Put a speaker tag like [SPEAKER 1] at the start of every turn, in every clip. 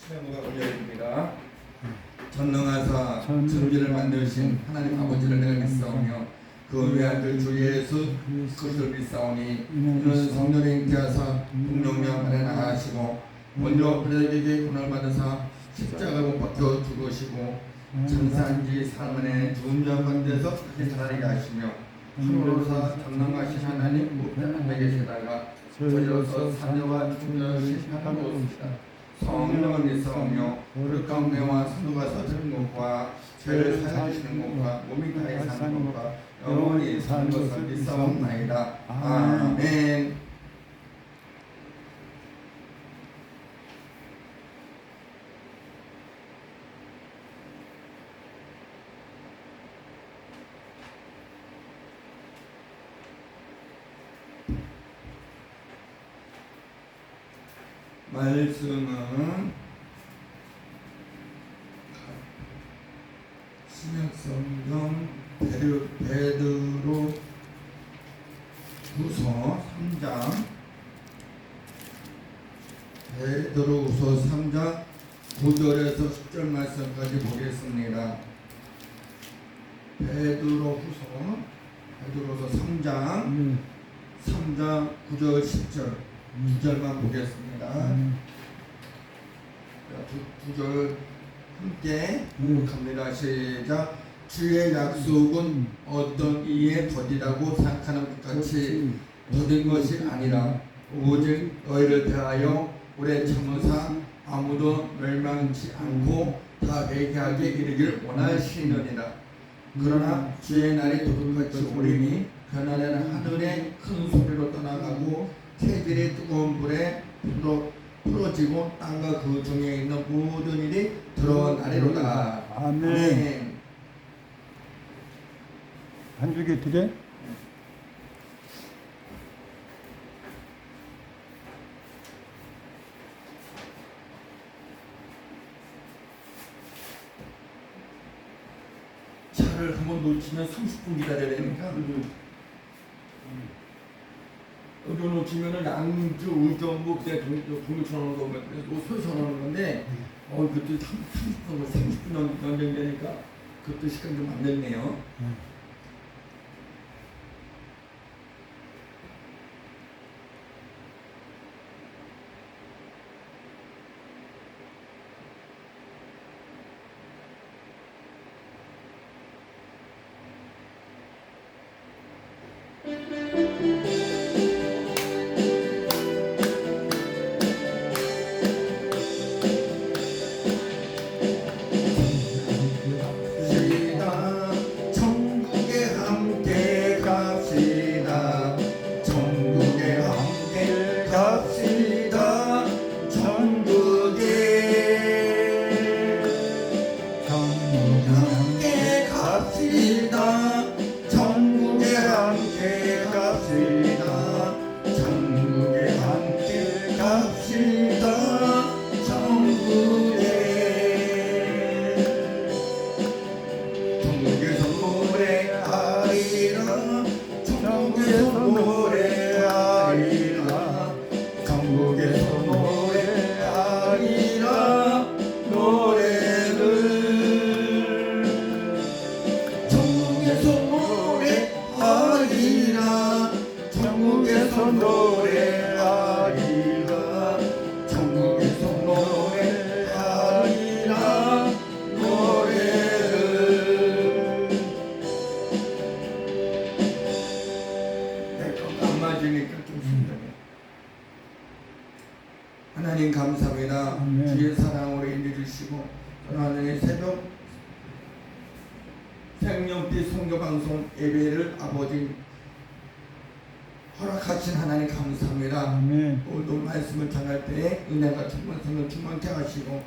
[SPEAKER 1] 수명과 올려드립니다. 전능하사 천지를 만드신 하나님 아버지를 내가 믿사오며 그 외아들 주 예수 그리스도를 믿사오니 이는 성령의 잉태하사 동령령 안에 나가시고 먼저 그들에게 고난을 받으사 십자가 못 박혀 죽으시고 장사한 지 사흘 만에 죽은 자 가운데서 다시 살아나게 하시며 하늘로서 전능하신 하나님 우편에 계시다가 저리로서 사녀와 중녀를 신하는 곳입니다. 성령을 믿사오며 거룩한 명화 성도가 서지는 것과 죄를 사하시는 것과 몸이 다해 사는 것과 영원히 사는 것을 믿사옵나이다. 아멘. 말씀은 신약성경 베드로 후서 3장 베드로 후서 3장 9절에서 10절 말씀까지 보겠습니다. 베드로후서 3장 9절 10절 2절만 보겠습니다. 두 절 함께 합니다. 시작. 주의 약속은 어떤 이에 더디다고 생각하는 것 같이 더딘 것이 아니라 오직 너희를 대하여 오래 참으사 아무도 멸망치 않고 다 회개하게 이르기를 원하시느니라. 그러나 주의 날이 도둑같이 오리니 그날에는 하늘에 큰 소리로 떠나가고 태질이 뜨거운 불에 풀어지고 땅과 그 중에 있는 모든 일이 드러나리로다. 아멘.
[SPEAKER 2] 한 줄기 드려?
[SPEAKER 1] 차를 한번 놓치면 30분 기다려야 되니까 여기 놓치면은 양주 의정부 그때 동료천하는 거 소유천하는 건데 그때 30분 연장되니까 그것도 시간 좀 안 됐네요. 하나님 감사합니다. 주의 사랑으로 인해주시고 하나님의 새벽 생명빛 성교방송 예배를 아버지 허락하신 하나님 감사합니다. 오늘도 말씀을 전할 때에 은혜가 충만성을 충만케 하시고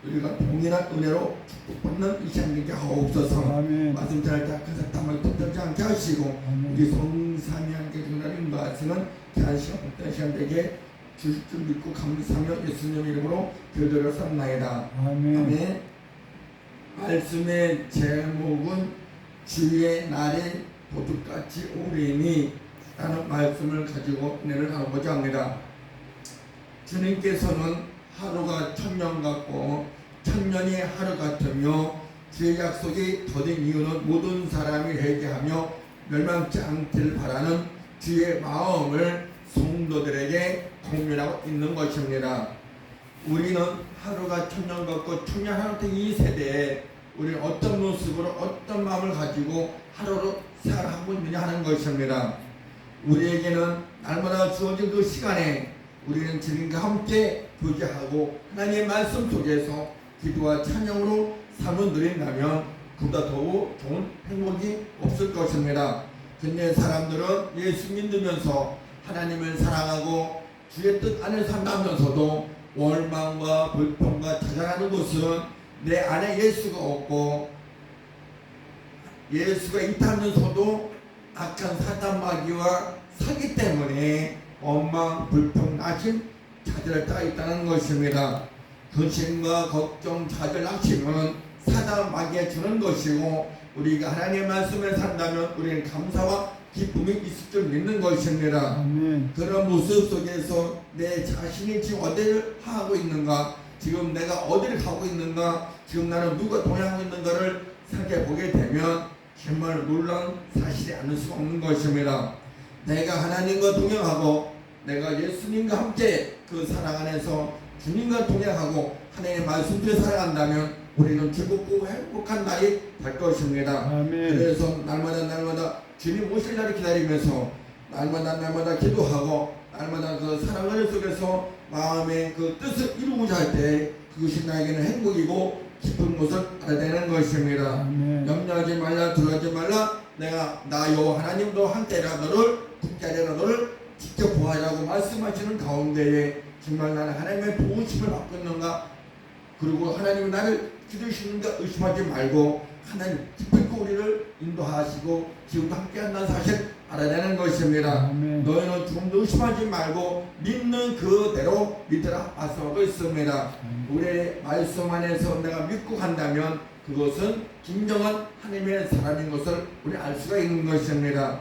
[SPEAKER 1] 우리가 동일한 은혜로 축복받는 이 시간 되게 하옵소서. 말씀 전할 때 악한 사람을 터뜨리지 않게 하시고 우리 성삼위 함께 전하는 말씀은 귀한 시간 복된 시간 되게 주실 줄 믿고 감사하며 예수님 이름으로 기도드렸사옵나이다. 아멘. 말씀의 제목은 주의 날이 도둑같이 오리니 라는 말씀을 가지고 은혜를 나누고자 합니다. 주님께서는 하루가 천년 같고 천년이 하루 같으며 주의 약속이 더딘 이유는 모든 사람이 회개하며 멸망치 않기를 바라는 주의 마음을 성도들에게 공유하고 있는 것입니다. 우리는 하루가 천년 같고 천년 하루 같은 이 세대에 우리는 어떤 모습으로 어떤 마음을 가지고 하루를 살아가고 있느냐 하는 것입니다. 우리에게는 날마다 주어진 그 시간에 우리는 주님과 함께 교제하고 하나님의 말씀 속에서 기도와 찬양으로 삶을 누린다면 그보다 더욱 좋은 행복이 없을 것입니다. 근데 사람들은 예수 믿으면서 하나님을 사랑하고 주의 뜻 안에 산다면서도 원망과 불평과 자장하는 것은 내 안에 예수가 없고 예수가 있다면서도 악한 사단 마귀와 사기 때문에 원망, 불평, 낙심, 좌절을 따 있다는 것입니다. 근심과 걱정, 좌절, 낙심은 사단 마귀에 주는 것이고 우리가 하나님의 말씀을 산다면 우리는 감사와 기쁨이 있을 줄 믿는 것입니다.
[SPEAKER 2] 아멘.
[SPEAKER 1] 그런 모습 속에서 내 자신이 지금 어디를 하고 있는가, 지금 내가 어디를 가고 있는가, 지금 나는 누가 동행하고 있는가를 생각해 보게 되면 정말 놀라운 사실이 아닐 수 없는 것입니다. 내가 하나님과 동행하고 내가 예수님과 함께 그 사랑 안에서 주님과 동행하고 하나님의 말씀대로 살아간다면 우리는 즐겁고 행복한 날이 될 것입니다.
[SPEAKER 2] 아멘.
[SPEAKER 1] 그래서 날마다 주님 오실 날을 기다리면서 날마다 기도하고 날마다 그 사랑을 속에서 마음의 그 뜻을 이루고자 할 때 그것이 나에게는 행복이고 기쁜 것을 알아야 되는 것입니다.
[SPEAKER 2] 아멘.
[SPEAKER 1] 염려하지 말라, 두려워하지 말라. 내가 나요 하나님도 한때라 너를 굳게 하리라, 너를 직접 보아라고 말씀하시는 가운데에 정말 나는 하나님의 보호심을 받고 있는가, 그리고 하나님이 나를 기도하시는가 의심하지 말고 하나님 기필코 우리를 인도하시고 지금도 함께한다는 사실 알아야 되는 것입니다.
[SPEAKER 2] 아멘.
[SPEAKER 1] 너희는 조금도 의심하지 말고 믿는 그대로 믿으라 말씀하고 있습니다. 우리의 말씀 안에서 내가 믿고 간다면 그것은 진정한 하나님의 사람인 것을 우리 알 수가 있는 것입니다.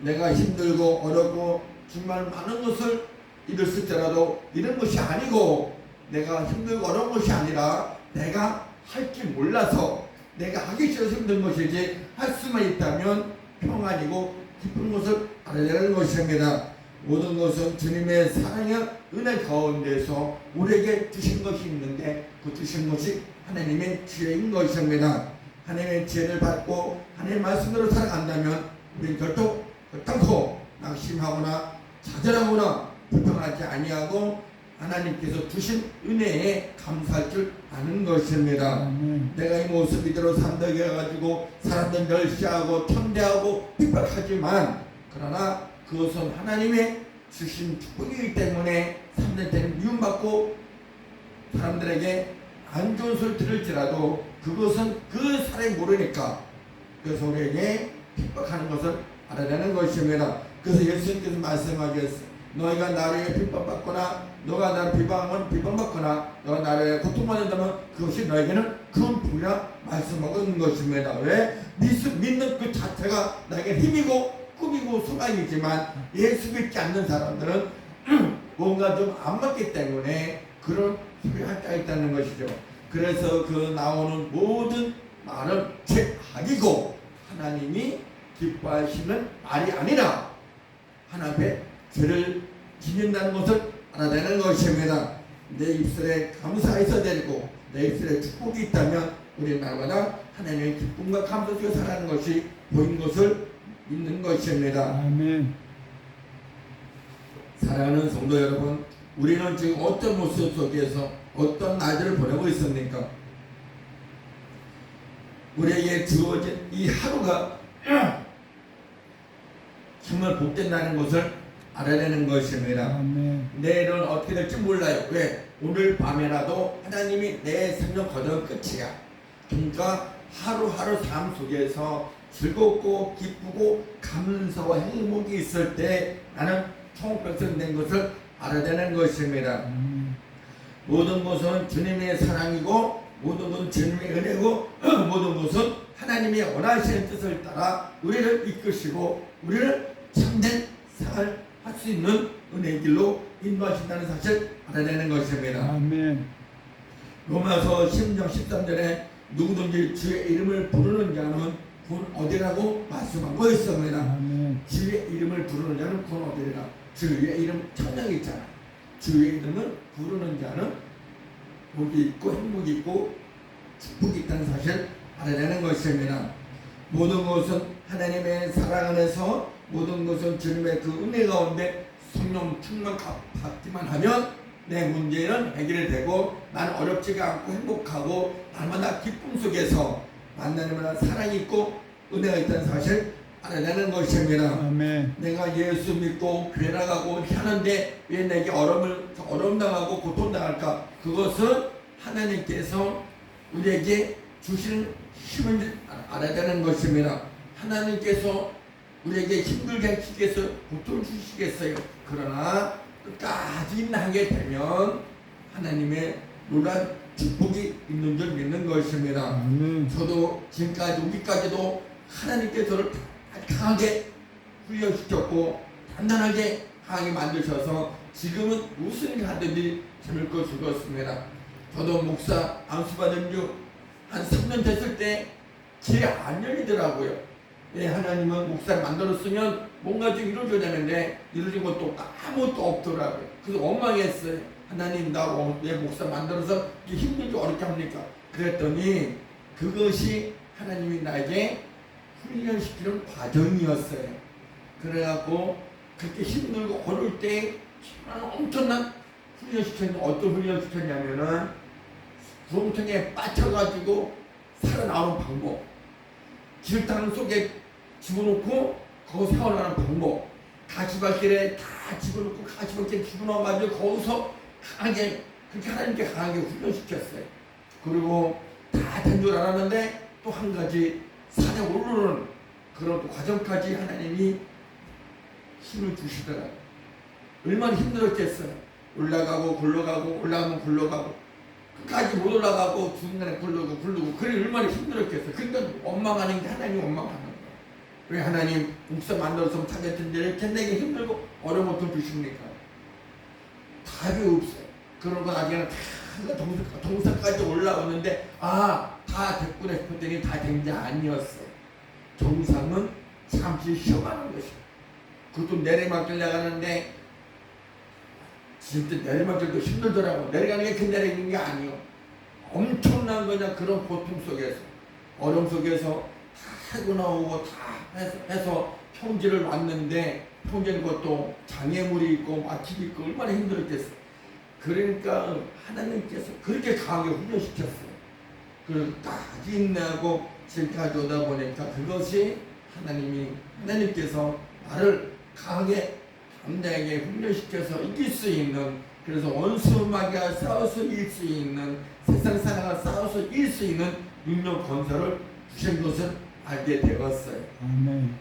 [SPEAKER 1] 내가 힘들고 어렵고 정말 많은 것을 잃었을지라도 이런 것이 아니고, 내가 힘들고 어려운 것이 아니라 내가 할 줄 몰라서 내가 하기 싫어서 힘든 것이지 할 수만 있다면 평안이고 기쁜 것을 알아야 되는 것입니다. 모든 것은 주님의 사랑의 은혜 가운데서 우리에게 주신 것이 있는데 그 주신 것이 하나님의 지혜인 것입니다. 하나님의 지혜를 받고 하나님의 말씀대로 살아간다면 우리는 결단코 낙심하거나 좌절하거나 불평하지 아니하고 하나님께서 주신 은혜에 감사할 줄 아는 것입니다. 내가 이 모습 이대로 산다고 해가지고 사람들 멸시하고 천대하고 핍박하지만 그러나 그것은 하나님의 주신 축복이기 때문에 사람들한테는 미움받고 사람들에게 안 좋은 소리 들을지라도 그것은 그 사람이 모르니까 그래서 우리에게 핍박하는 것을 알아야 되는 것입니다. 그래서 예수님께서 말씀하셨어요. 너희가 나를 핍박받거나 너가 나를 비방받거나 너가 나를 고통받는다면 그것이 너에게는 큰 복이라 말씀하고 있는 것입니다. 왜? 믿는 그 자체가 나에게 힘이고 꿈이고 소망이지만 예수 믿지 않는 사람들은 뭔가 좀 안 맞기 때문에 그런 소리 할 때가 있다는 것이죠. 그래서 그 나오는 모든 말은 죄악이고 하나님이 기뻐하시는 말이 아니라 하나님의 죄를 지닌다는 것을 알아야 되는 것입니다. 내 입술에 감사가 있어야 되고 내 입술에 축복이 있다면 우리 날마다 하나님의 기쁨과 감사 속에 살아가는 것이 보인 것을 믿는 것입니다.
[SPEAKER 2] 아멘.
[SPEAKER 1] 사랑하는 성도 여러분, 우리는 지금 어떤 모습 속에서 어떤 날들을 보내고 있습니까? 우리에게 주어진 이 하루가 정말 복된다는 것을 알아야 되는 것입니다.
[SPEAKER 2] 아멘.
[SPEAKER 1] 내일은 어떻게 될지 몰라요. 왜? 오늘 밤에라도 하나님이 내 생명 거둔 끝이야. 그러니까 하루하루 삶 속에서 즐겁고 기쁘고 감사와 행복이 있을 때 나는 총백성된 것을 알아야 되는 것입니다. 모든 것은 주님의 사랑이고 모든 것은 주님의 은혜고 모든 것은 하나님의 원하시는 뜻을 따라 우리를 이끄시고 우리를 참된 삶을 할 수 있는 은혜의 길로 인도하신다는 사실 알아내는 것입니다.
[SPEAKER 2] 아멘.
[SPEAKER 1] 로마서 10장 13절에 누구든지 주의 이름을 부르는 자는 곧 어디라고 말씀하고 있습니다.
[SPEAKER 2] 아멘.
[SPEAKER 1] 주의 이름을 부르는 자는 곧 어디라. 주의 이름 천장이 있잖아. 주의 이름을 부르는 자는 복이 있고 행복이 있고 축복이 있다는 사실 알아내는 것입니다. 모든 것은 하나님의 사랑 안에서 모든 것은 주님의 그 은혜 가운데 성령 충만 받기만 하면 내 문제는 해결이 되고 나는 어렵지가 않고 행복하고 날마다 기쁨 속에서 만나는 사랑이 있고 은혜가 있다는 사실 알아내는 것입니다.
[SPEAKER 2] 아멘.
[SPEAKER 1] 내가 예수 믿고 교회 나가고 하는데 왜 내게 어려움 당하고 고통 당할까? 그것은 하나님께서 우리에게 주시는 힘을 알아야 되는 것입니다. 하나님께서 우리에게 힘들게 하시겠어요? 고통을 주시겠어요? 그러나 끝까지 인하게 되면 하나님의 놀라운 축복이 있는 줄 믿는 것입니다.
[SPEAKER 2] 아멘.
[SPEAKER 1] 저도 지금까지 오기까지도 하나님께 저를 강하게 훈련시켰고 단단하게 강하게 만드셔서 지금은 무슨 일 하든지 재밌고 즐겁습니다. 저도 목사 안수받은 지 한 3년 됐을 때 길이 안 열리더라고요. 예, 하나님은 목사를 만들었으면 뭔가 좀 이루어져야 되는데 이루어진 것도 아무것도 없더라고요. 그래서 원망했어요. 하나님 나 왜 목사 만들어서 이렇게 힘들게 어렵게 합니까? 그랬더니 그것이 하나님이 나에게 훈련시키는 과정이었어요. 그래갖고 그렇게 힘들고 어려울 때 엄청난 훈련시켰는데 어떤 훈련시켰냐면은 구렁텅이에 빠져가지고 살아나오는 방법, 길땅 속에 집어넣고 거기서 헤어나는 방법, 가시밭길에 다 집어넣고 가시밭길에 집어넣어가지고 거기서 강하게 그렇게 하나님께 강하게 훈련시켰어요. 그리고 다 된 줄 알았는데 또 한 가지 산에 오르는 그런 과정까지 하나님이 힘을 주시더라고요. 얼마나 힘들었겠어요. 올라가고 굴러가고 올라가면 굴러가고 끝까지 못 올라가고 중간에 굴르고 그래 얼마나 힘들었겠어요. 그러니까 원망하는 게 하나님 원망하는 거예요. 왜 하나님 목사 만들어서 타겟인데 이렇게 내게 힘들고 어려운 것도 주십니까? 답이 없어요. 그런 거 나중에는 다 정상까지 올라오는데 다 됐구나 싶었더니 다 된 게 아니었어요. 정상은 잠시 쉬어가는 것이에요. 그것도 내리막길 나가는데 진짜 내리막길도 힘들더라고. 내려가는 게 그 내리는 게 아니에요. 엄청난 그냥 그런 고통 속에서 어려움 속에서 다 하고 나오고 다 해서 평지를 왔는데 평지는 것도 장애물이 있고 막히기 있고 얼마나 힘들었겠어요. 그러니까 하나님께서 그렇게 강하게 훈련시켰어요. 그까지 인내하고 지금까지 오다 보니까 그것이 하나님께서 나를 강하게 담대하게 훈련시켜서 이길 수 있는, 그래서 원수마귀와 싸워서 이길 수 있는, 세상 사람과 싸워서 이길 수 있는 능력 건설을 주신 것을 알게 되었어요.
[SPEAKER 2] 아멘.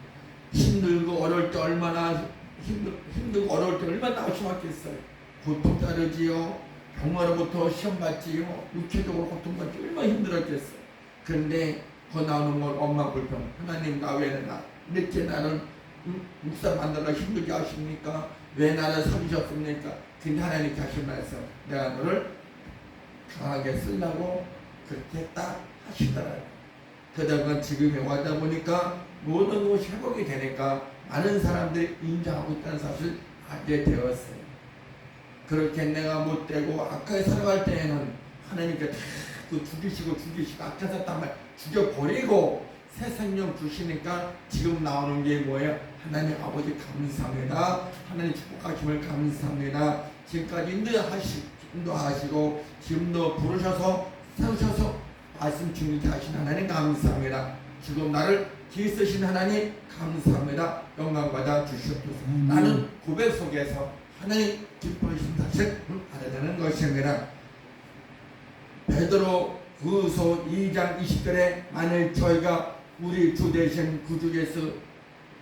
[SPEAKER 1] 힘들고 어려울 때 얼마나 힘들고 어려울 때 얼마나 심하겠어요. 고통 따르지요. 병마로부터 시험 받지요. 육체적으로 고통받지 얼마나 힘들었겠어요. 그런데 거 나오는 건 엄마 불평. 하나님 나 왜 이렇게 나를 목사 만들어 힘들게 하십니까? 왜 나를 삼으셨습니까? 근데 하나님께 하신 말씀, 내가 너를 강하게 쓰려고 그렇게 딱 하시더라고요. 그러다가 지금에 와다 보니까 모든 것이 회복이 되니까 많은 사람들이 인정하고 있다는 사실을 알게 되었어요. 그렇게 내가 못되고 악하게 살아갈 때에는 하나님께 다 죽이시고 악해서 딱 죽여버리고 새 생명 주시니까 지금 나오는 게 뭐예요? 하나님 아버지 감사합니다. 하나님 축복하심을 감사합니다. 지금까지 인도하시고 지금도 부르셔서 세우셔서 말씀 준비케 하신 하나님 감사합니다. 지금 나를 기회 쓰신 하나님 감사합니다. 영광받아 주시옵소서. 나는 고백 속에서 하나님 기뻐하신 사실 알아내는 것입니다. 베드로 후서 2장 20절에 만일 저희가 우리 주 되신 구주 예수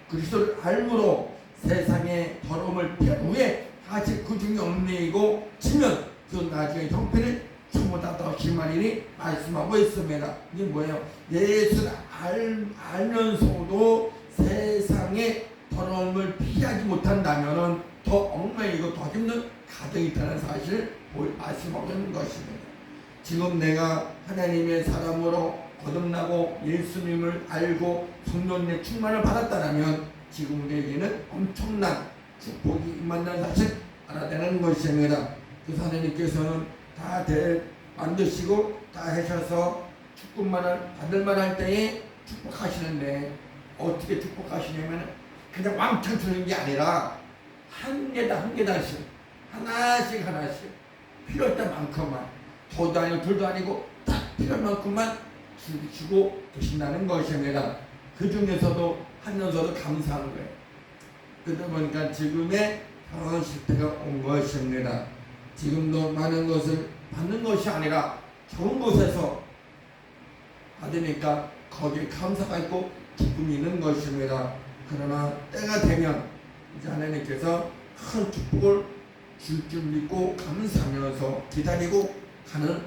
[SPEAKER 1] 그리스도를 알므로 세상의 더러움을 피한 후에 다시 그 중에 얽매이고 지면 그 나중에 형편이 전보다 더 심하리니 말씀하고 있습니다. 이게 뭐예요? 예수를 알면서도 세상에 더러움을 피하지 못한다면은 더 엉망이고 더 힘든 가정이 있다는 사실을 말씀하고 있는 것입니다. 지금 내가 하나님의 사람으로 거듭나고 예수님을 알고 성령의 충만을 받았다면 지금 우리에게는 엄청난 축복이 임한다는 사실 알아야 되는 것입니다. 그래서 하나님께서는 다 만드시고 다 하셔서 축복만을 받을 만할 때에 축복하시는데 어떻게 축복하시냐면 그냥 왕창 주는 게 아니라 한 개당씩 하나씩 필요할 때만큼만 더도 아니고 둘도 아니고 딱 필요한 만큼만 주고 계신다는 것입니다. 그 중에서도 하면서도 감사한 거예요. 그러다 보니까 지금의 평안 실태가 온 것입니다. 지금도 많은 것을 받는 것이 아니라 좋은 곳에서 받으니까 거기에 감사가 있고 기쁨이 있는 것입니다. 그러나 때가 되면 이제 하나님께서 큰 축복을 줄 줄 믿고 감사하면서 기다리고 가는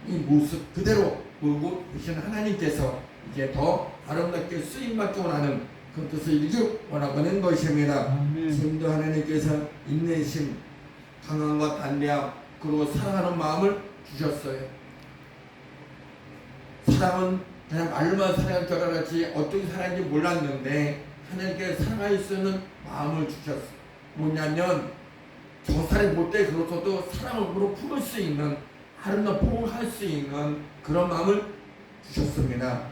[SPEAKER 1] 이 모습 그대로 보고 계신 하나님께서 이제 더 아름답게 쓰임받기 원하는 그 뜻을 이루기 원하고 있는 것입니다. 지금도 하나님께서 인내심, 강함과 담대함 그리고 사랑하는 마음을 주셨어요. 사랑은 그냥 말로만 사랑할 줄 알았지 어떻게 사랑인지 몰랐는데 하나님께 사랑할 수 있는 마음을 주셨어요. 뭐냐면 저 사람이 못돼 그렇고도 사랑으로 품을 수 있는 아름다운 포옹할 수 있는 그런 마음을 주셨습니다.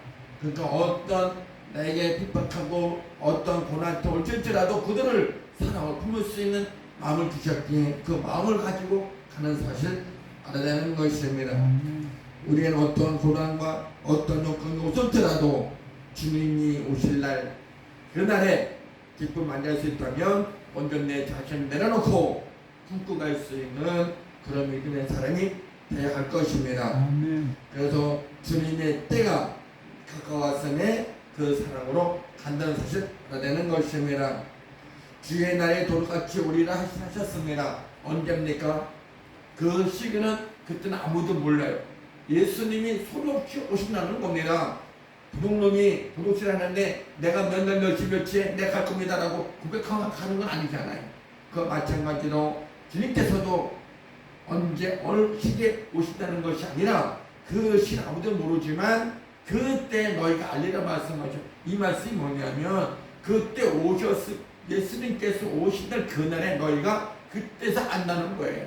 [SPEAKER 1] 그러니까 어떤 나에게 핍박하고 어떤 고난이 올지라도 그들을 사랑으로 품을 수 있는 마음을 주셨기에 그 마음을 가지고 가는 사실 알아야 되는 것입니다. 우리는 어떤 고난과 어떤 여건이 오셨더라도 주님이 오실 날 그날에 기쁨 만날 수 있다면 먼저 내 자신을 내려놓고 품고 갈 수 있는 그런 믿음의 사람이 되어야 할 것입니다. 그래서 주님의 때가 가까웠음에 그 사랑으로 간다는 사실 알아야 되는 것입니다. 주의 날에 돌같이 우리를 하셨습니다. 언제입니까? 그 시기는 그때는 아무도 몰라요. 예수님이 소리 없이 오신다는 겁니다. 부동놈이 도둑질 하는데 내가 몇 날 며칠에 내가 갈 겁니다 라고 고백하고 가는 건 아니잖아요. 그 마찬가지로 주님께서도 언제 어느 시기에 오신다는 것이 아니라 그 시기 아무도 모르지만 그때 너희가 알리라 말씀하죠. 이 말씀이 뭐냐면 그때 예수님께서 오신다는 그날에 너희가 그때서 안다는 거예요.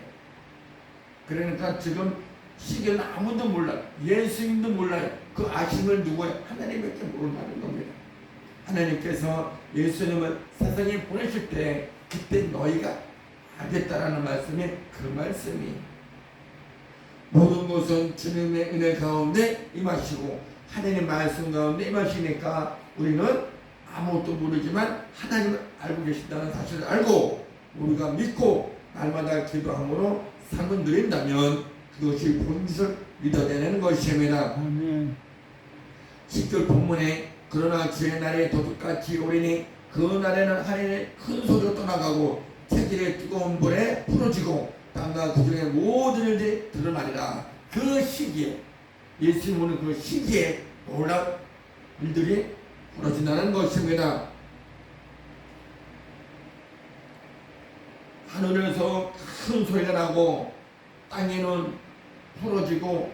[SPEAKER 1] 그러니까 지금 시기는 아무도 몰라요. 예수님도 몰라요. 그 아심을 누구예요? 하나님밖에 모른다는 겁니다. 하나님께서 예수님을 세상에 보내실 때 그때 너희가 알겠다라는 말씀이 그 말씀이 모든 것은 주님의 은혜 가운데 임하시고 하나님의 말씀 가운데 임하시니까 우리는 아무것도 모르지만 하나님을 알고 계신다는 사실을 알고 우리가 믿고 날마다 기도함으로 삶을 누린다면 그것이 본짓을 믿어내는 것입니다. 10절 본문에 그러나 주의 날에 도둑같이 오리니 그 날에는 하늘의 큰 소리로 떠나가고 태길의 뜨거운 불에 풀어지고 땅과 그 중에 모든 일들이 드러나리라. 그 시기에 예수님 오는 그 시기에 놀라운 일들이 벌어진다는 것입니다. 하늘에서 큰 소리가 나고 땅에는 풀어지고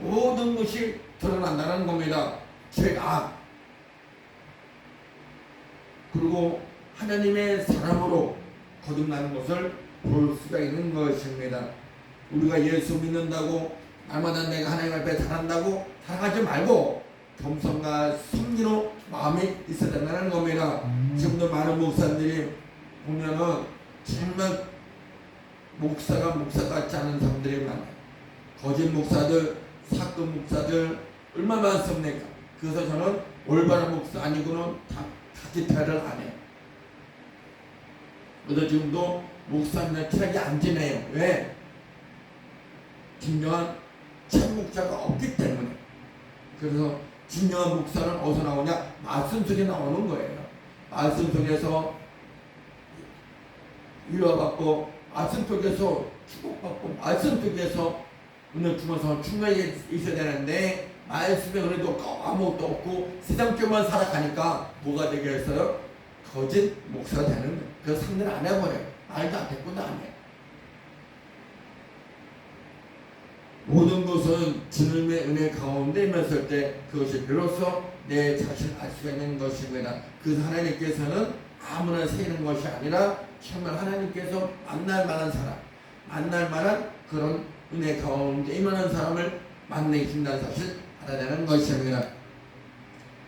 [SPEAKER 1] 모든 것이 드러난다는 겁니다. 죄악 그리고 하나님의 사람으로 거듭나는 것을 볼 수가 있는 것입니다. 우리가 예수 믿는다고 날마다 내가 하나님 앞에 잘한다고 살아가지 말고 겸손과 섬기로 마음이 있어야 된다는 겁니다. 지금도 많은 목사님들이 보면은 정말 목사가 목사 같지 않은 사람들이 많아요. 거짓 목사들, 사건 목사들 얼마나 많습니까? 그래서 저는 올바른 목사 아니고는 다 기타를 안 해요. 그래서 지금도 목사님의 트랙이 안 지내요. 왜? 진정한 참 목사가 없기 때문에. 그래서 진정한 목사는 어디서 나오냐? 말씀 속에 나오는 거예요. 말씀 속에서 위로받고 말씀 속에서 축복받고 말씀 속에서 은혜 주면서 충만히 있어야 되는데 말씀에 은혜도 없고 아무것도 없고 세상적만 살아가니까 뭐가 되겠어요? 거짓 목사가 되는 거예요. 그래서 상대를 안 해버려요. 말도 안 대꾸도 안 해. 모든 것은 주님의 은혜 가운데 임했을 때 그것이 비로소 내 자신을 알 수가 있는 것입니다. 그래서 하나님께서는 아무나 세는 것이 아니라 정말 하나님께서 만날 만한 사람, 만날 만한 그런 은혜 가운데 임하는 사람을 만나신다는 사실 알아야 되는 것입니다.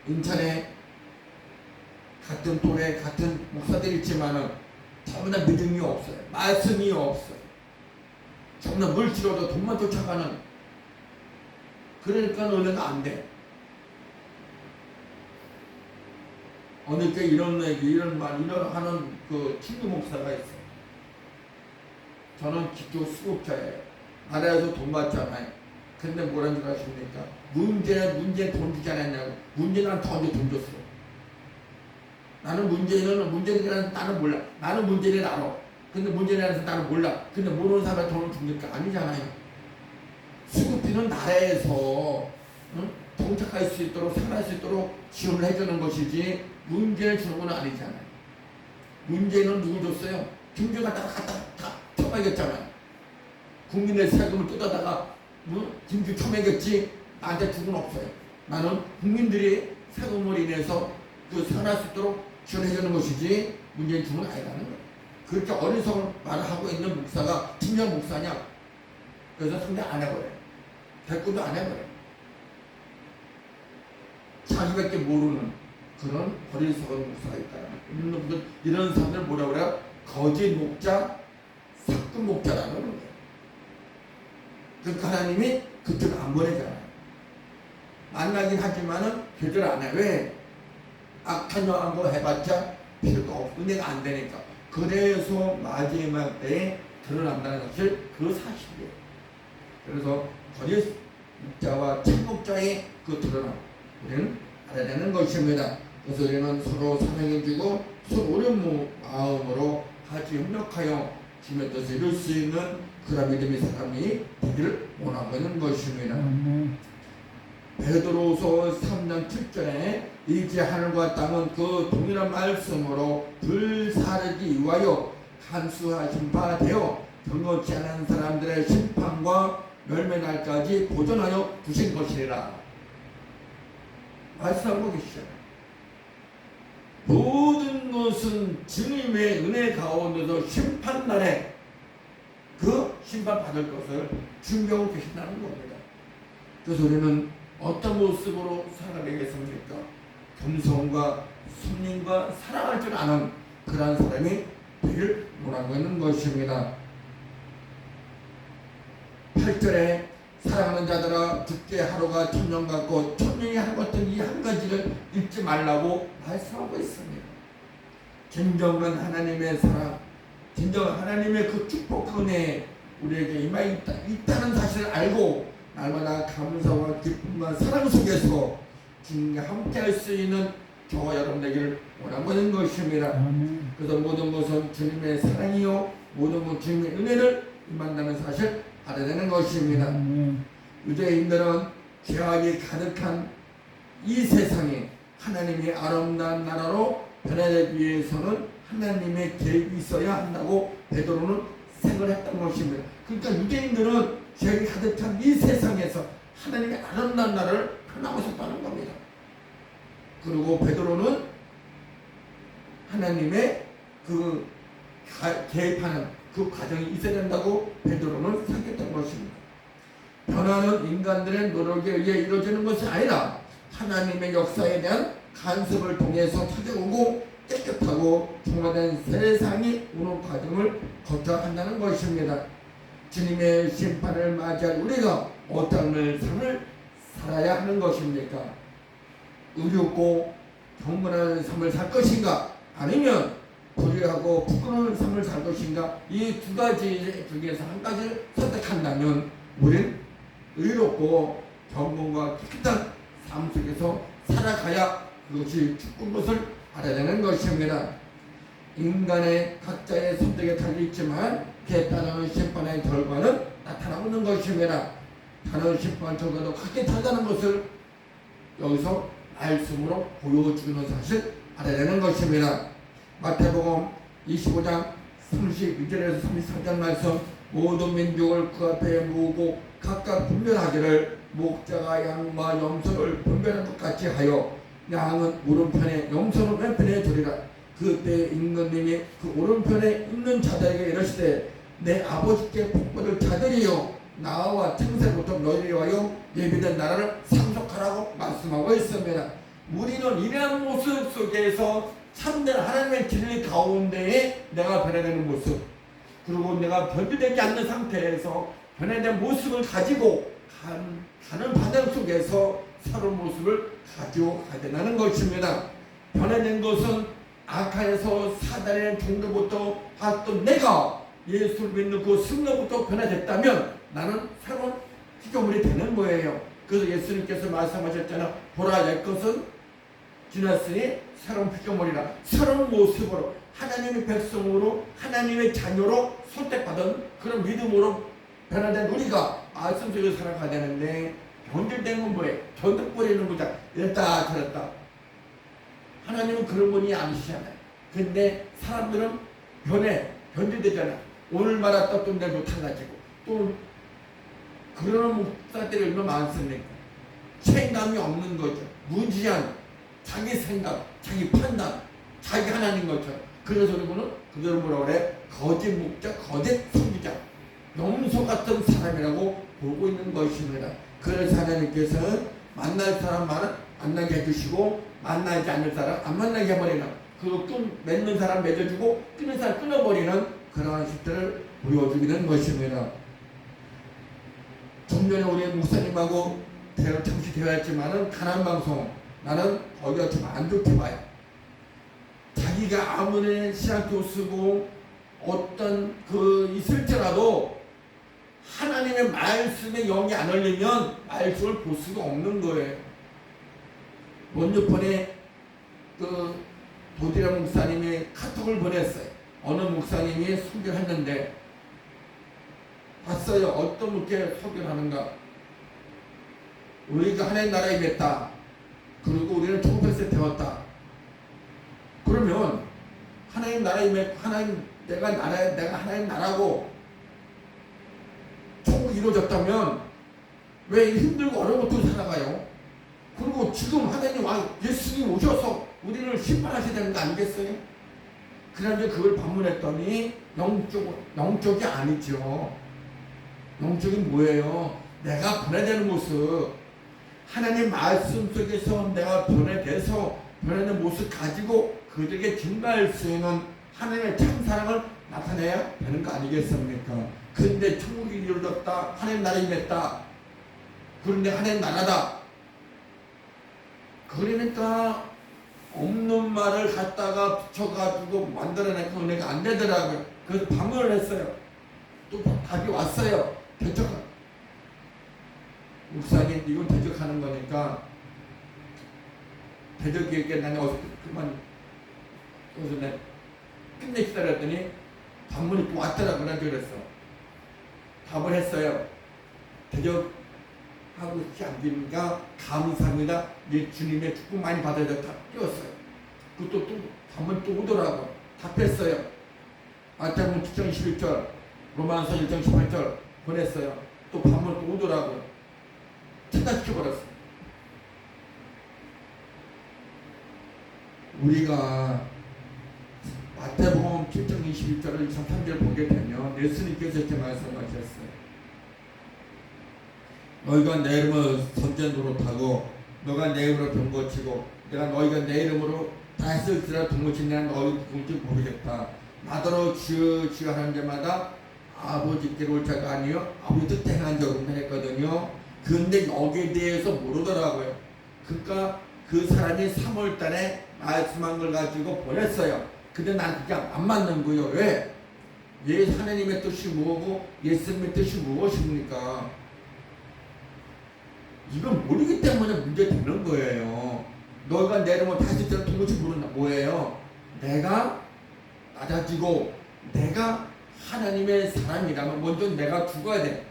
[SPEAKER 1] 인천에 같은 또래 같은 목사들이 있지만은 전부 다 믿음이 없어요. 말씀이 없어요. 정말 물질로도 돈만 쫓아가는, 그러니까 은혜가 안 돼. 어느 때 이런 얘기, 이런 말, 이런 하는 그 친구 목사가 있어요. 저는 기초 수급자예요. 나라에서 돈 받잖아요. 근데 뭐라는 줄 아십니까? 문제는 돈 주지 않았냐고. 문제는 나한테 언제 돈 줬어. 나는 문제는 나는 몰라. 나는 문제는 알아. 근데 문제에 대해서 나는 몰라. 근데 모르는 사람한테 돈을 줍니까? 아니잖아요. 수급비는 나라에서 정착할 수 있도록, 살아갈 수 있도록 지원을 해주는 것이지 문제를 주는 건 아니잖아요. 문제는 누구 줬어요? 김주 갖다가 다 처먹였잖아요. 국민의 세금을 뜯어다가 김주 처먹였지 나한테 준 건 없어요. 나는 국민들이 세금을 인해서 그 살아갈 수 있도록 지원해주는 것이지 문제를 주는 건 아니라는 거예요. 그렇게 어리석은 말을 하고 있는 목사가 진정 목사냐? 그래서 상대 안 해버려요. 대꾸도 안 해버려요. 자기밖에 모르는 그런 어리석은 목사가 있다. 이런 사람들 뭐라고 그래요? 거짓 목자, 삭금 목자라는 거예요. 그러니까 하나님이 그쪽을 안 보내잖아요. 만나긴 하지만은 교제를 안 해. 왜? 악한 영한 거 해봤자 필요가 없고 은혜가 안 되니까. 그래서 마지막 때에 드러난다는 사실, 그 사실이에요. 그래서 거짓 목자와 참 목자의 그 드러남, 우리는 알아야 되는 것입니다. 그래서 우리는 서로 사랑해주고 서로 오른 마음으로 같이 협력하여 주님의 뜻을 이룰 수 있는 그런 믿음의 사람이 되기를 원하고 있는 것입니다. 베드로서 3장 7절에 이제 하늘과 땅은 그 동일한 말씀으로 불사르기 위하여 간수하신 바 되어 경건치 않은 사람들의 심판과 멸매날까지 보존하여 두신 것이라 말씀하고 계시잖아요. 모든 것은 주님의 은혜 가운데서 심판날에 그 심판받을 것을 준비하고 계신다는 겁니다. 그래서 우리는 어떤 모습으로 살아가겠습니까? 겸손과 섬김과 사랑할 줄 아는 그러한 사람이 되기를 원하고 있는 것입니다. 8절에 사랑하는 자들아 죽게 하루가 천년 같고 천년이 하루 같은 이 한 가지를 잊지 말라고 말씀하고 있습니다. 진정한 하나님의 사랑, 진정한 하나님의 그 축복 은혜에 우리에게 임하 있다는 사실을 알고 날마다 감사와 기쁨과 사랑 속에서 주님과 함께할 수 있는 저와 여러분 되기를 원하고 있는 것입니다. 그래서 모든 것은 주님의 사랑이요 모든 것은 주님의 은혜를 만나는 사실 알아야 되는 것입니다. 유대인들은 죄악이 가득한 이 세상에 하나님의 아름다운 나라로 변화되기 위해서는 하나님의 계획이 있어야 한다고 베드로는 생각했던 것입니다. 그러니까 유대인들은 죄악이 가득한 이 세상에서 하나님의 아름다운 나라를 펴나고 싶다는 겁니다. 그리고 베드로는 하나님의 그 개입하는 그 과정이 있어야 된다고 베드로는 생각했던 것입니다. 변화는 인간들의 노력에 의해 이루어지는 것이 아니라 하나님의 역사에 대한 간섭을 통해서 찾아오고 깨끗하고 통화된 세상이 오는 과정을 거쳐야 한다는 것입니다. 주님의 심판을 맞이할 우리가 어떤 삶을 살아야 하는 것입니까? 의롭고 경건한 삶을 살 것인가? 아니면 불의하고 부끄러운 삶을 살 것인가? 이 두 가지 중에서 한 가지를 선택한다면 우리는 의롭고 경건과 깨끗한 삶 속에서 살아가야 그것이 축복인 것을 알아야 되는 것입니다. 인간의 각자의 선택에 달려있지만 그에 따르는 심판의 결과는 나타나고 있는 것입니다. 다른 심판 결과도 각기 다르다는 것을 여기서 말씀으로 보여주는 사실 알아야 되는 것입니다. 마태복음 25장 32절에서 33절 말씀 모든 민족을 그 앞에 모으고 각각 분별하기를 목자가 양과 염소를 분별한 것 같이 하여 양은 오른편에 염소는 왼편에 두리라. 그때 임금님이 그 오른편에 있는 자들에게 이르시되 내 아버지께 복받을 자들이여 나와 창세부터 너희를 위하여 예비된 나라를 상속하라고 말씀하고 있습니다. 우리는 이러한 모습 속에서 참된 하나님의 진리 가운데에 내가 변화되는 모습, 그리고 내가 변화되지 않는 상태에서 변화된 모습을 가지고 가는 과정 속에서 새로운 모습을 가지고 가야 된다는 것입니다. 변화된 것은 아카에서 사단의 종교부터 봤던 내가 예수를 믿는 그 순간부터 변화됐다면 나는 새로운 피조물이 되는 거예요. 그래서 예수님께서 말씀하셨잖아. 보라 옛것은 지났으니 새로운 피조물이라. 새로운 모습으로 하나님의 백성으로 하나님의 자녀로 선택받은 그런 믿음으로 변화된 우리가 말씀 속에 살아가야 되는데 변질된 건 뭐예요? 전득버리는 거다. 이랬다 저랬다. 하나님은 그런 분이 아니시잖아요. 근데 사람들은 변질되잖아. 오늘 말았다 또 내일 못해가지고 또 그런 목사들이 얼마나 많습니까? 책임감이 없는 거죠. 무지한 자기 생각, 자기 판단, 자기 하나님 것처럼. 그래서 그러고는 그들은 뭐라 그래? 거짓 목자, 거짓 선지자, 염소 같은 사람이라고 보고 있는 것입니다. 그래서 하나님께서는 만날 사람만은 만나게 해주시고 만나지 않는 사람 안 만나게 해버리는, 그리고 맺는 사람 맺어주고 끊는 사람 끊어버리는 그러한 식들을 보여주기는 것입니다. 전년에 우리 목사님하고 잠시 대화했지만은 가난 방송 나는 거기가 좀 안 좋게 봐요. 자기가 아무리 신학교 쓰고 어떤 있을지라도 하나님의 말씀에 영이 안 흘리면 말씀을 볼 수가 없는 거예요. 먼저 번에 도디라 목사님이 카톡을 보냈어요. 어느 목사님이 소개를 했는데 봤어요. 어떤 분께 소개를 하는가. 우리가 하나님 나라에 맺다. 그리고 우리는 1800세 되었다. 그러면 하나님 나라에 맺고 내가 하나님 나라고 천국이 이루어졌다면 왜 힘들고 어려운 것도 살아가요? 그리고 지금 하나님 예수님 오셔서 우리를 심판하셔야 되는 거 아니겠어요? 그런데 그걸 방문했더니 영적이 아니죠. 영적이 뭐예요? 내가 변화되는 모습, 하나님 말씀 속에서 내가 변화돼서 변화되는 모습 가지고 그들에게 증가할 수 있는 하나님의 참사랑을 나타내야 되는 거 아니겠습니까? 근데 천국이 이루어졌다, 하나님 나라에 맺다, 그런데 하나님 나라다. 그러니까 없는 말을 갖다가 붙여가지고 만들어내고 은혜가 안 되더라고요. 그래서 방문을 했어요. 또 답이 왔어요. 대적하. 목사님 이건 대적하는 거니까 대적에게 나는 어서 그만. 그래서 내가 끝내 기다렸더니 방문이 또 왔더라고. 난 그랬어. 답을 했어요. 대적하고 있지 않으니까 감사합니다. 예, 주님의 축복 많이 받아야 다 띄웠어요. 그것도 또 방문 또 오더라고. 답했어요. 마태복음 7장 21절, 로마서 1장 18절 보냈어요. 또 방문 또 오더라고요. 차단시켜버렸어요. 우리가 마태복음 7장 21절을 23절 보게 되면 예수님께서 이렇게 말씀하셨어요. 너희가 내 이름으로 선전 노릇하고 너가 내 이름으로 병 고치고 내가 너희가 내 이름으로 다 했을지라 병고친 내가 너희 공지 모르겠다. 나더러 주여 주여 하는 데마다 아버지께로 올 자가 아니요 아버지 뜻 행한 자 없나 했거든요. 근데 여기에 대해서 모르더라고요. 그러니까 그 사람이 3월달에 말씀한 걸 가지고 보냈어요. 근데 난 그냥 안 맞는 거예요. 왜? 하나님의 뜻이 뭐고 예수님의 뜻이 무엇입니까? 이건 모르기 때문에 문제 되는 거예요. 너희가 내 이름을 다시 들어 도무지 모른다. 뭐예요? 내가 낮아지고 내가 하나님의 사람이라면 먼저 내가 죽어야 돼.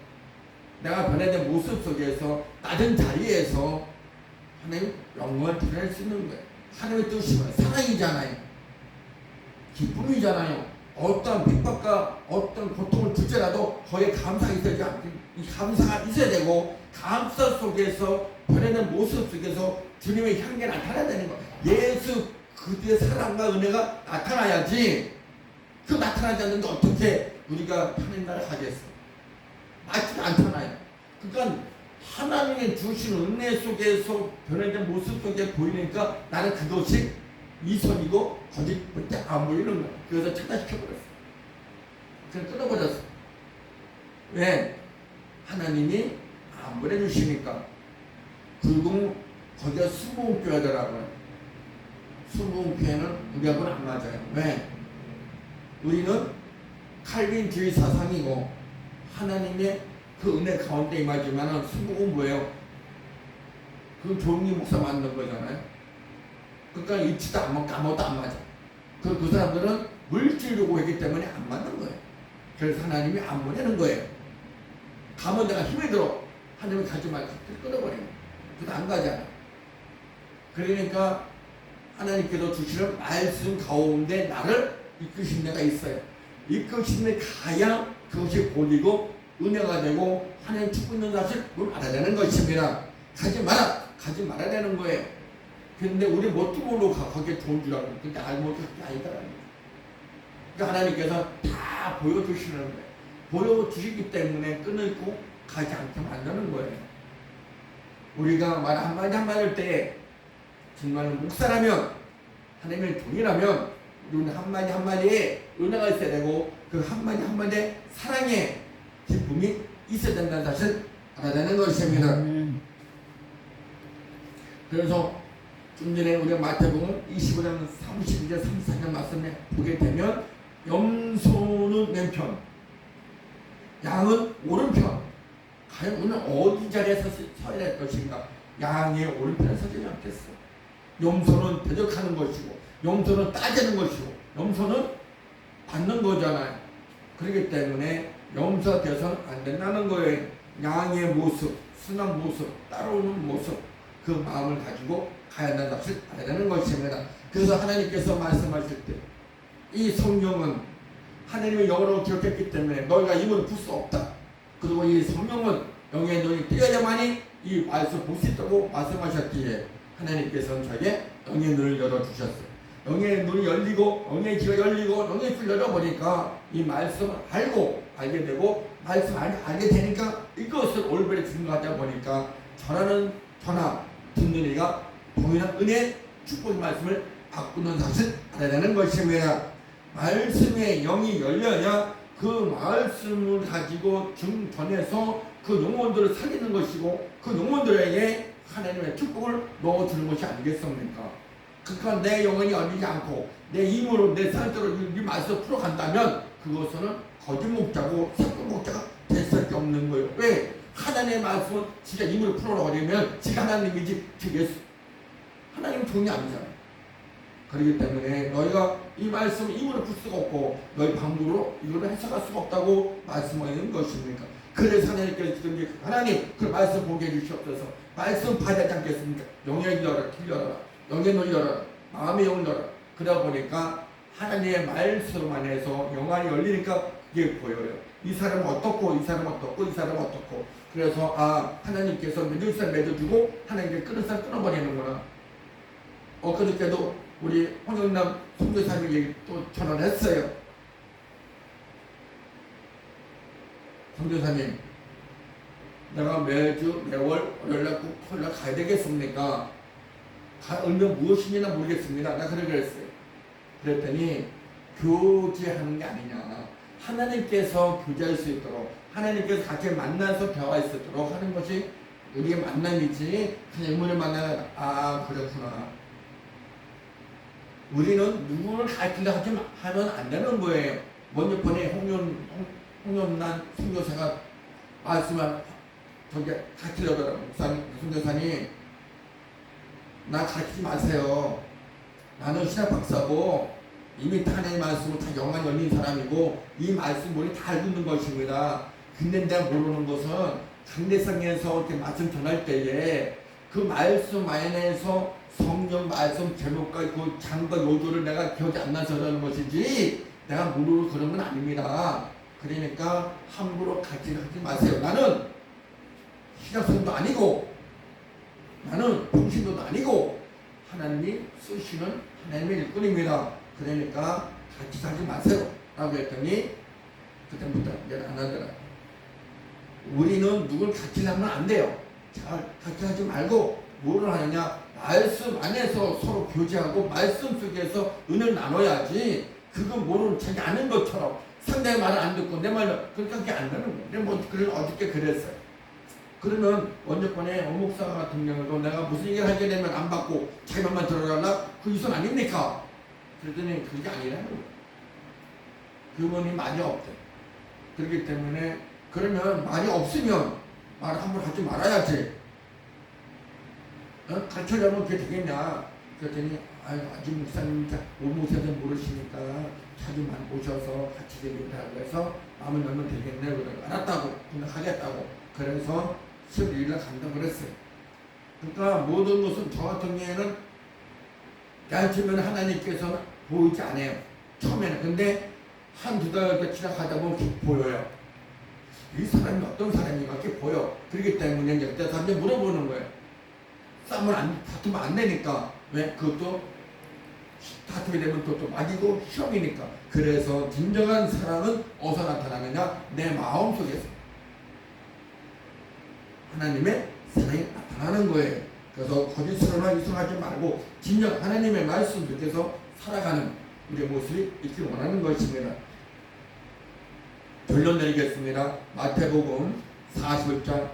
[SPEAKER 1] 내가 변화된 모습 속에서 낮은 자리에서 하나님 영광을 드러낼 수 있는 거예요. 하나님의 뜻이 사랑이잖아요.
[SPEAKER 2] 기쁨이잖아요. 어떤 핍박과 어떤 고통을 줄지라도 거기에 감사가 있어야 이 감사가 있어야 되고, 감사 속에서 변하는 모습 속에서 주님의 향기가 나타나야 되는 거. 예수 그리스도의 사랑과 은혜가 나타나야지. 그 나타나지 않는데 어떻게 우리가 하나님 나라를 하겠어? 맞지 않잖아요. 그러니까 하나님의 주신 은혜 속에서 변화된 모습 속에 보이니까 나는 그것이 이선이고 거짓밖에 안 보이는 거야. 그래서 차단시켜버렸어. 그래서 끊어버렸어. 왜? 하나님이 안 보내주시니까. 그리고 거기가 순복음교회더라고요. 순복음교회는 우리하고는 안 맞아요. 왜? 우리는 칼빈주의 사상이고 하나님의 그 은혜 가운데 임하지만은 순복음은 뭐예요? 그건 조용히 목사 만든 거잖아요. 그러니까 입지도 안 맞고 아무것도 안 맞아. 그 사람들은 물질을 하기 때문에 안 맞는 거예요. 그래서 하나님이 안 보내는 거예요. 가면 내가 힘이 들어. 하나님이 가지 말고 끊어버려요. 그래서 안 가잖아. 그러니까 하나님께서 주시는 말씀 가운데 나를 이끄신 데가 있어요. 이끄신 데 가야 그것이 보이고 은혜가 되고 하나님 축복 있는 사실을 알아야 되는 것입니다. 가지 말아야 되는 거예요. 근데 우리 뭣도 모르고 거기에 좋은 줄 알고, 근데 알고 그게 아니더라고요. 그러니까 하나님께서 다 보여주시는 거예요. 보여주시기 때문에 끊고 가지 않게 만드는 거예요. 우리가 말 한마디 한마디 할 때 정말 목사라면, 하나님의 종이라면 우리는 한마디 한마디에 은혜가 있어야 되고, 그 한마디 한마디에 사랑의 기쁨이 있어야 된다는 사실 알아야 되는 것입니다. 그래서 좀 전에 우리가 마태복음 25장 32절 34절 말씀에 보게 되면 염소는 왼편, 양은 오른편. 과연 우리는 어디 자리에 서야 될 것인가? 양의 오른편에 서지 않겠어. 염소는 대적하는 것이고, 염소는 따지는 것이고, 염소는 받는 거잖아요. 그렇기 때문에 염소가 되어서는 안 된다는 거예요. 양의 모습, 순한 모습, 따라오는 모습, 그 마음을 가지고 가야 한다는 것을 알아야 되는 것입니다. 그래서 하나님께서 말씀하실 때 이 성경은 하나님의 영으로 기록했기 때문에 너희가 입을 풀 수 없다. 그리고 이 성경은 영의 눈이 뜨여야만이 이 말씀 볼 수 있다고 말씀하셨기에 하나님께서는 저에게 영의 눈을 열어주셨어요. 영의 눈이 열리고 영의 귀가 열리고 영의 귀를 열어보니까 이 말씀을 알게 되고 말씀을 알게 되니까 이것을 올바르게 증거하다 보니까 전하 듣는 이가 동일한 은혜 축복의 말씀을 바꾸는 사실 알아야 되는 것입니다. 말씀의 영이 열려야 그 말씀을 가지고 전해서 그 영혼들을 살리는 것이고 그 영혼들에게 하나님의 축복을 넣어주는 것이 아니겠습니까? 그러니까 내 영혼이 열리지 않고 내 힘으로 내 삶대로 이 말씀을 풀어간다면 그것은 거짓 목자고 섞은 목자가 될 수밖에 없는 거예요. 왜? 하나님의 말씀은 진짜 힘으로 풀어버리면 지가 하나님이지 예수 하나님 종이 아니잖아요. 그렇기 때문에 너희가 이 말씀을 힘으로 풀 수가 없고 너희 방법으로 이거를 해석할 수가 없다고 말씀하는 것입니까? 그래서 하나님께서 지금 하나님 그 말씀 보게 해주시옵소서. 말씀 받지 않겠습니까? 영의 열어라, 길 열어라, 영의 눈 열어라, 마음의 영을 열어라. 그러다 보니까 하나님의 말씀 안에서 영안이 열리니까 그게 보여요. 이 사람은 어떻고 이 사람은 어떻고 이 사람은 어떻고. 그래서 하나님께서 맺을 사람 맺어주고 하나님께 끊을 사람 끊어버리는구나. 그저께도 우리 홍영남 선교사님에게 또 전화를 했어요. 선교사님, 내가 매주 매월 월요일날 꼭 토요일날 가야 되겠습니까? 의미는 무엇이냐 모르겠습니다. 나 그러게 했어요. 그랬더니 교제하는 게 아니냐. 하나님께서 교제할 수 있도록 하나님께서 같이 만나서 대화할 수 있도록 하는 것이 우리의 만남이지 그냥 인물을 만나면 그렇구나. 우리는 누구를 가르치려 하면 안 되는 거예요. 먼저 번에 홍연난 선교사가 말씀을 저기 가르치려더라고요. 선교사님 나 가르치지 마세요. 나는 신학 박사고 이미 하나님의 말씀을 다 영안이 열린 사람이고 이 말씀 우리 다 알고 있는 것입니다. 근데 내가 모르는 것은 강대상에서 이렇게 말씀 전할 때에 그 말씀 안에서 성경 말씀 제목과 그 장과 요조를 내가 기억이 안 나서 그러는 것이지 내가 모르고 그런 건 아닙니다. 그러니까 함부로 가지하지 마세요. 나는 신학생도 아니고 나는 평신도도 아니고 하나님이 쓰시는 하나님의 일꾼입니다. 그러니까 같이 하지 마세요 라고 했더니 그때부터 이제 안 하더라. 우리는 누굴 같이 하면 안 돼요. 잘 같이 하지 말고 뭐를 하느냐, 말씀 안에서 서로 교제하고 말씀 속에서 은혜를 나눠야지. 그건 모르는 자기 아는 것처럼 상대의 말을 안 듣고 내 말을 그러니까 그게 안 되는 거예요. 내가 뭐 어저께 그랬어요. 그러면 원조권의 어묵사 같은 경우도 내가 무슨 얘기를 하게 되면 안 받고 자기 말만 들어달라? 그 이선 아닙니까? 그랬더니 그게 아니라는 거예요. 그분이 말이 없대. 그렇기 때문에 그러면 말이 없으면 말을 함부로 하지 말아야지. 가르쳐주면 그게 되겠냐? 그랬더니 아직 목사님, 우리 목사님 모르시니까 자주만 오셔서 같이 되겠다고 해서 마음을 열면 되겠네. 그러고 알았다고, 그냥 하겠다고. 그래서 12일날 간다고 그랬어요. 그러니까 모든 것은 저 같은 경우에는 가르치면 하나님께서는 보이지 않아요. 처음에는. 근데 한두 달 지나가다 보면 보여요. 이 사람이 어떤 사람인가 이렇게 보여. 그렇기 때문에 이제 그때 사람들이 물어보는 거예요. 다투면 안 되니까. 왜? 그것도 다투게 되면 또 막이고 시험이니까. 그래서 진정한 사랑은 어디서 나타나느냐? 내 마음 속에서 하나님의 사랑이 나타나는 거예요. 그래서 거짓으로나 이성하지 말고 진정 하나님의 말씀 속에서 살아가는 우리의 모습이 있기를 원하는 것입니다. 결론 내리겠습니다. 마태복음 41장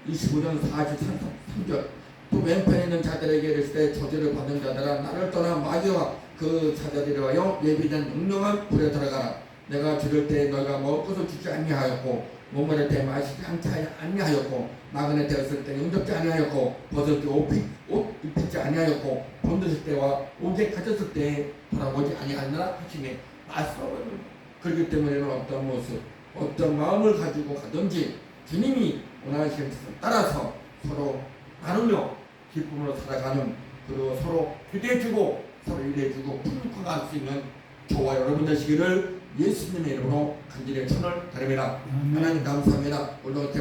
[SPEAKER 2] 25절 43절. 또 왼편에 있는 자들에게 이르시되 저주를 받은 자들아 나를 떠나 마귀와 그 자들이라여 예비된 영롱한 불에 들어가라. 내가 줄일 때 너희가 먹을 것을 주지 아니하였고 목마를 때 마시지 아니하였고 나그네 되었을 때 영접지 아니하였고 벗을 때 옷 입히지 아니하였고 번드실 때와 옷에 갇혔을 때 돌아보지 아니하느라 하시니 말씀은 그렇기 때문에 어떤 모습 어떤 마음을 가지고 가든지 주님이 원하시는 뜻을 따라서 서로 나누며 기쁨으로 살아가는, 그리고 서로 기대해주고 서로 일해주고 풍족하게 할 수 있는 저와 여러분 되시기를 예수님의 이름으로 간절히 천을 드립니다. 하나님 감사합니다. 오늘